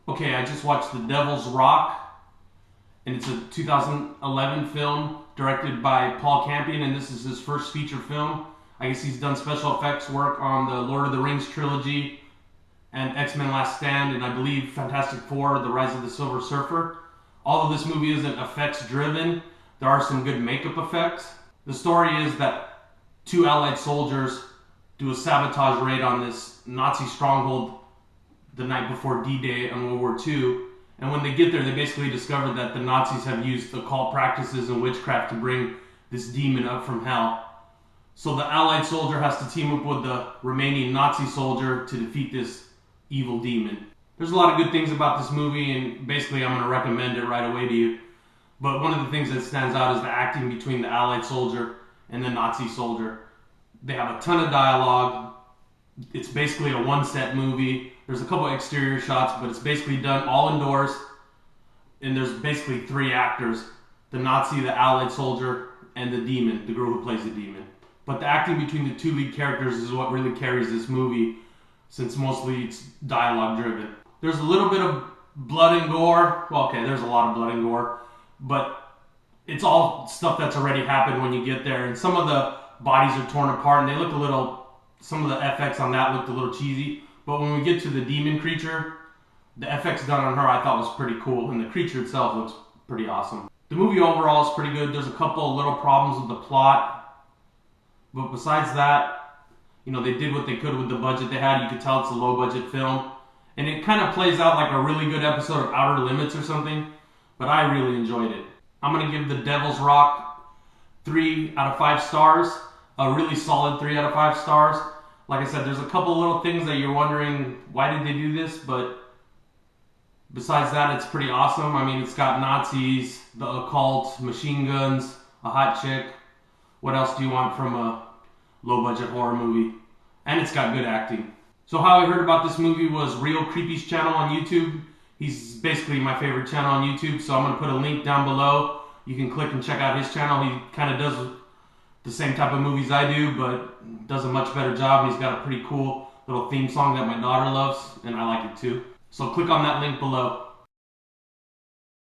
Okay, I just watched The Devil's Rock, and it's a 2011 film directed by Paul Campion, and this is his first feature film. I guess he's done special effects work on the Lord of the Rings trilogy and X-Men Last Stand, and I believe Fantastic Four, The Rise of the Silver Surfer. Although this movie isn't effects driven, there are some good makeup effects. The story is that two Allied soldiers do a sabotage raid on this Nazi stronghold the night before D-Day in World War II. And when they get there, they basically discover that the Nazis have used occult practices and witchcraft to bring this demon up from hell. So the Allied soldier has to team up with the remaining Nazi soldier to defeat this evil demon. There's a lot of good things about this movie, and basically I'm going to recommend it right away to you. But one of the things that stands out is the acting between the Allied soldier and the Nazi soldier. They have a ton of dialogue. It's basically a one-set movie. There's a couple exterior shots, but it's basically done all indoors. And there's basically three actors: the Nazi, the Allied soldier, and the demon, the girl who plays the demon. But the acting between the two lead characters is what really carries this movie, since mostly it's dialogue driven. There's a little bit of blood and gore. Well, okay, there's a lot of blood and gore, but it's all stuff that's already happened when you get there. And some of the bodies are torn apart, and they look a little, some of the FX on that looked a little cheesy. But when we get to the demon creature, the FX done on her I thought was pretty cool, and the creature itself looks pretty awesome. The movie overall is pretty good. There's a couple of little problems with the plot, but besides that, you know, they did what they could with the budget they had. You could tell it's a low budget film, and it kind of plays out like a really good episode of Outer Limits or something, but I really enjoyed it. I'm going to give The Devil's Rock 3 out of 5 stars, a really solid 3 out of 5 stars. Like I said, there's a couple little things that you're wondering, why did they do this? But besides that, it's pretty awesome. I mean, it's got Nazis, the occult, machine guns, a hot chick. What else do you want from a low-budget horror movie? And it's got good acting. So how I heard about this movie was Real Creepy's channel on YouTube. He's basically my favorite channel on YouTube, so I'm going to put a link down below. You can click and check out his channel. He kind of does the same type of movies I do, but does a much better job. He's got a pretty cool little theme song that my daughter loves, and I like it too. So click on that link below.